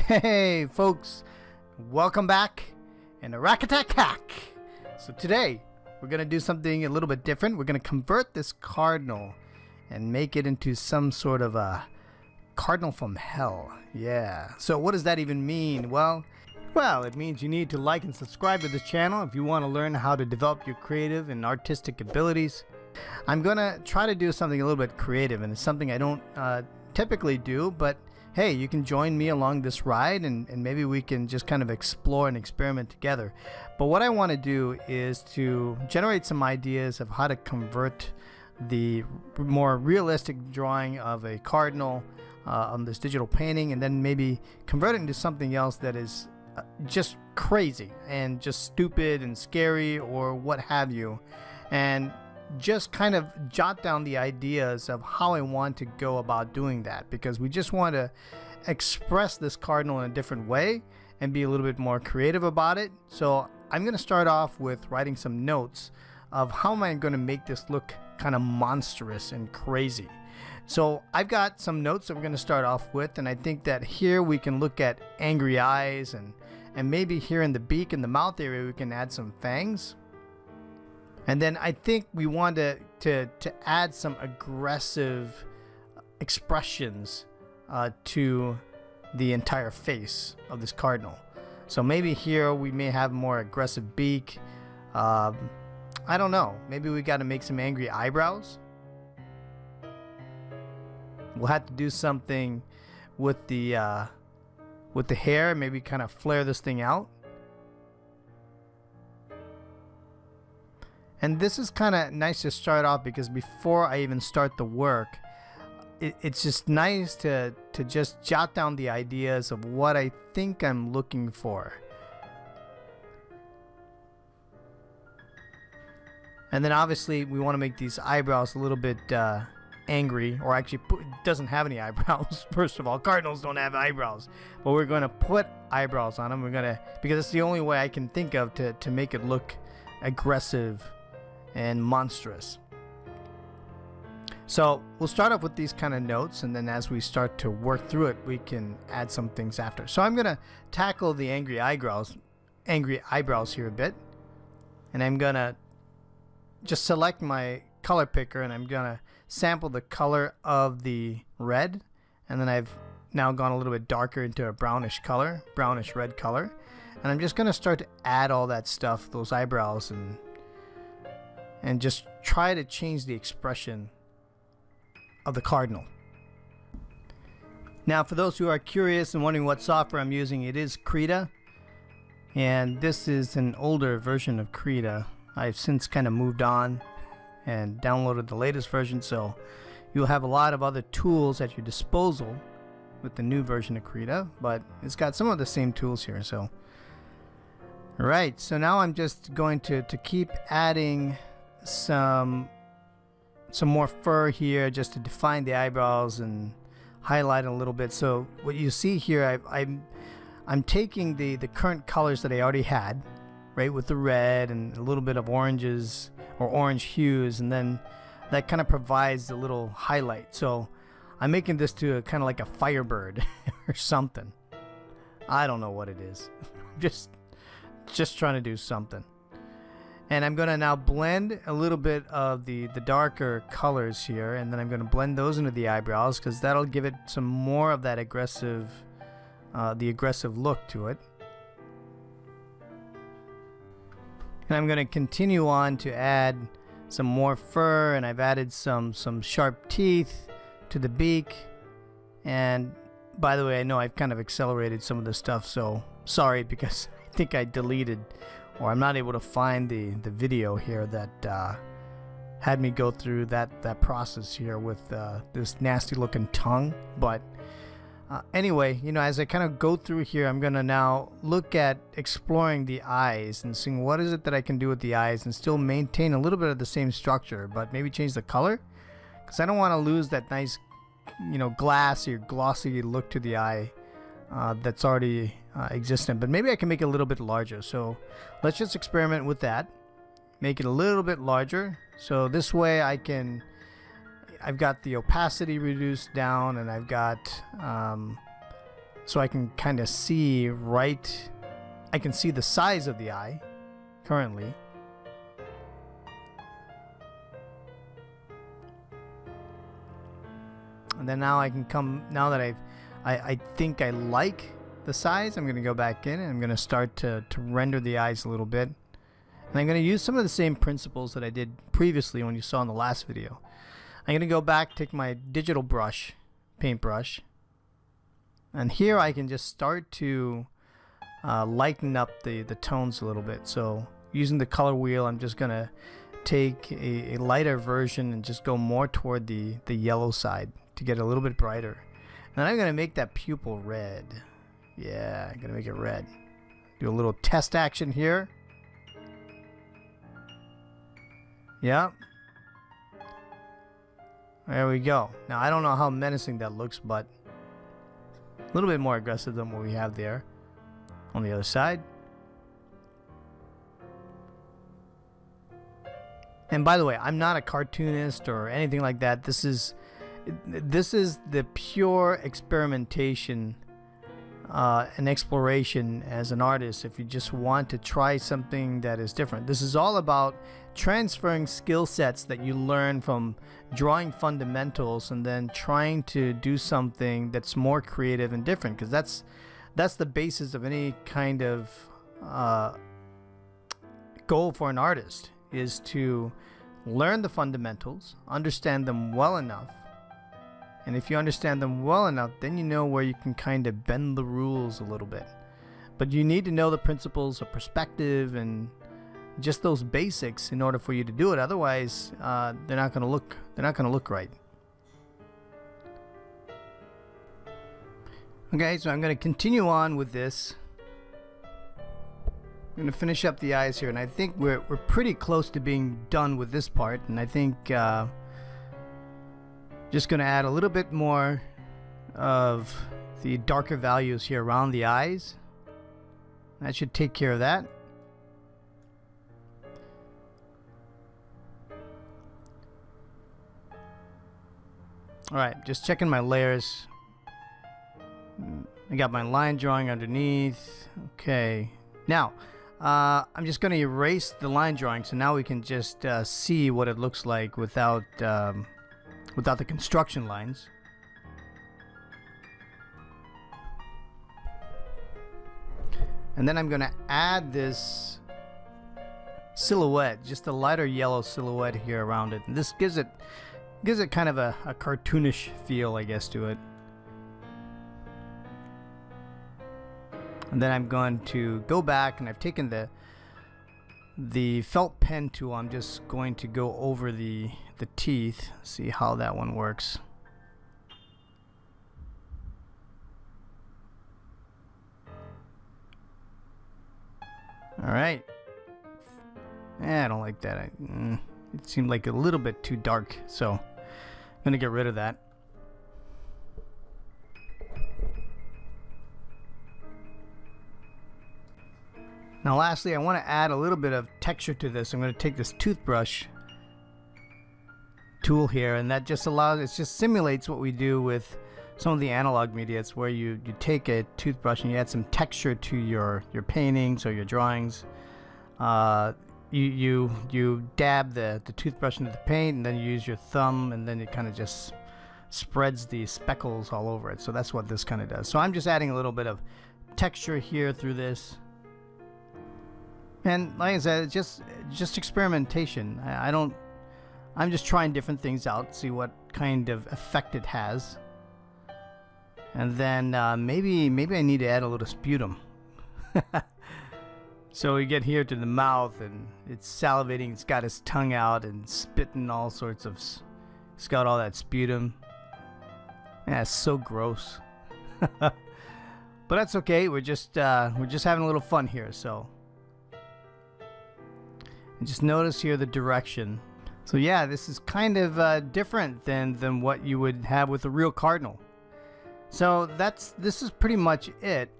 Hey folks, welcome back and a rack attack hack. So today we're gonna do something a little bit different. We're gonna convert this cardinal and make it into some sort of a cardinal from hell. Yeah. So what does that even mean? Well, it means you need to like and subscribe to the channel if you want to learn how to develop your creative and artistic abilities. I'm gonna try to do something a little bit creative, and it's something I don't typically do, but hey, you can join me along this ride and maybe we can just kind of explore and experiment together. But what I want to do is to generate some ideas of how to convert the more realistic drawing of a cardinal on this digital painting, and then maybe convert it into something else that is just crazy and just stupid and scary or what have you, and just kind of jot down the ideas of how I want to go about doing that, because we just want to express this cardinal in a different way and be a little bit more creative about it. So I'm going to start off with writing some notes of how am I going to make this look kind of monstrous and crazy. So I've got some notes that we're going to start off with, and I think that here we can look at angry eyes, and maybe here in the beak and the mouth area we can add some fangs. And then I think we want to add some aggressive expressions to the entire face of this cardinal. So maybe here we may have more aggressive beak. I don't know. Maybe we got to make some angry eyebrows. We'll have to do something with the hair. Maybe kind of flare this thing out. And this is kind of nice to start off, because before I even start the work, it's just nice to just jot down the ideas of what I think I'm looking for. And then obviously we want to make these eyebrows a little bit angry, or actually it doesn't have any eyebrows. First of all, cardinals don't have eyebrows, but we're going to put eyebrows on them. We're going to, because it's the only way I can think of to make it look aggressive and monstrous. So we'll start off with these kind of notes, and then as we start to work through it, we can add some things after. So I'm gonna tackle the angry eyebrows here a bit, and I'm gonna just select my color picker, and I'm gonna sample the color of the red, and then I've now gone a little bit darker into a brownish red color, and I'm just gonna start to add all that stuff, those eyebrows, and just try to change the expression of the cardinal. Now, for those who are curious and wondering what software I'm using, it is Krita, and this is an older version of Krita. I've since kind of moved on and downloaded the latest version, so you'll have a lot of other tools at your disposal with the new version of Krita, but it's got some of the same tools here. So alright, so now I'm just going to keep adding some more fur here, just to define the eyebrows and highlight a little bit. So what you see here, I'm taking the current colors that I already had, right, with the red and a little bit of oranges or orange hues, and then that kind of provides a little highlight. So I'm making this to kind of like a firebird or something. I don't know what it is. just trying to do something. And I'm going to now blend a little bit of the darker colors here, and then I'm going to blend those into the eyebrows, because that'll give it some more of that aggressive, the aggressive look to it. And I'm going to continue on to add some more fur, and I've added some sharp teeth to the beak. And by the way, I know I've kind of accelerated some of this stuff, so sorry, because I think I deleted, or I'm not able to find the video here that had me go through that process here with this nasty looking tongue. But anyway, you know, as I kind of go through here, I'm gonna now look at exploring the eyes and seeing what is it that I can do with the eyes and still maintain a little bit of the same structure, but maybe change the color, because I don't want to lose that nice, you know, glassy or glossy look to the eye that's already existent. But maybe I can make it a little bit larger. So let's just experiment with that, make it a little bit larger. So this way I've got the opacity reduced down, and I've got so I can kind of see I can see the size of the eye currently. And then now I can now that I think I like the size, I'm going to go back in and I'm going to start to render the eyes a little bit. And I'm going to use some of the same principles that I did previously when you saw in the last video. I'm going to go back, take my digital brush, paintbrush, and here I can just start to lighten up the tones a little bit. So using the color wheel, I'm just going to take a lighter version and just go more toward the yellow side to get a little bit brighter. And then I'm going to make that pupil red. Yeah, I'm going to make it red. Do a little test action here. Yep. There we go. Now, I don't know how menacing that looks, but a little bit more aggressive than what we have there on the other side. And by the way, I'm not a cartoonist or anything like that. This is the pure experimentation and exploration as an artist. If you just want to try something that is different, this is all about transferring skill sets that you learn from drawing fundamentals and then trying to do something that's more creative and different, because that's the basis of any kind of goal for an artist, is to learn the fundamentals, understand them well enough. And if you understand them well enough, then you know where you can kind of bend the rules a little bit. But you need to know the principles of perspective and just those basics in order for you to do it. Otherwise, they're not going to look right. Okay, so I'm going to continue on with this. I'm going to finish up the eyes here, and I think we're pretty close to being done with this part. And I think just going to add a little bit more of the darker values here around the eyes. That should take care of that. Alright, just checking my layers. I got my line drawing underneath. Okay. Now, I'm just going to erase the line drawing, so now we can just see what it looks like without the construction lines. And then I'm going to add this silhouette, just a lighter yellow silhouette here around it. And this gives it kind of a cartoonish feel, I guess, to it. And then I'm going to go back, and I've taken the felt pen tool. I'm just going to go over the teeth, see how that one works. All right. I don't like that. It seemed like a little bit too dark, so I'm gonna get rid of that. Now lastly, I want to add a little bit of texture to this. I'm going to take this toothbrush tool here, and that just simulates what we do with some of the analog media. It's where you take a toothbrush and you add some texture to your paintings or your drawings. You dab the toothbrush into the paint, and then you use your thumb, and then it kind of just spreads the speckles all over it. So that's what this kind of does. So I'm just adding a little bit of texture here through this. And like I said, it's just experimentation. I'm just trying different things out, see what kind of effect it has. And then maybe I need to add a little sputum. So we get here to the mouth, and it's salivating. It's got his tongue out and spitting all sorts of. It's got all that sputum. Yeah, it's so gross. But that's okay. We're just having a little fun here. So. And just notice here the direction. So yeah, this is kind of different than what you would have with a real Cardinal. So this is pretty much it.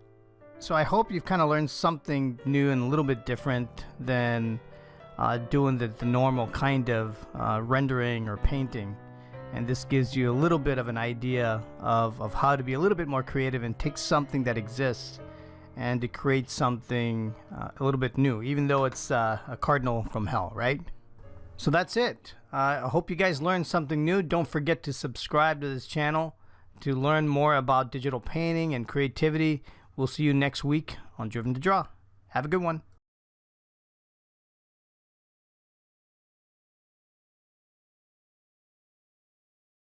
So I hope you've kind of learned something new and a little bit different than doing the normal kind of rendering or painting. And this gives you a little bit of an idea of how to be a little bit more creative and take something that exists and to create something a little bit new, even though it's a cardinal from hell, right? So that's it. I hope you guys learned something new. Don't forget to subscribe to this channel to learn more about digital painting and creativity. We'll see you next week on Driven to Draw. Have a good one.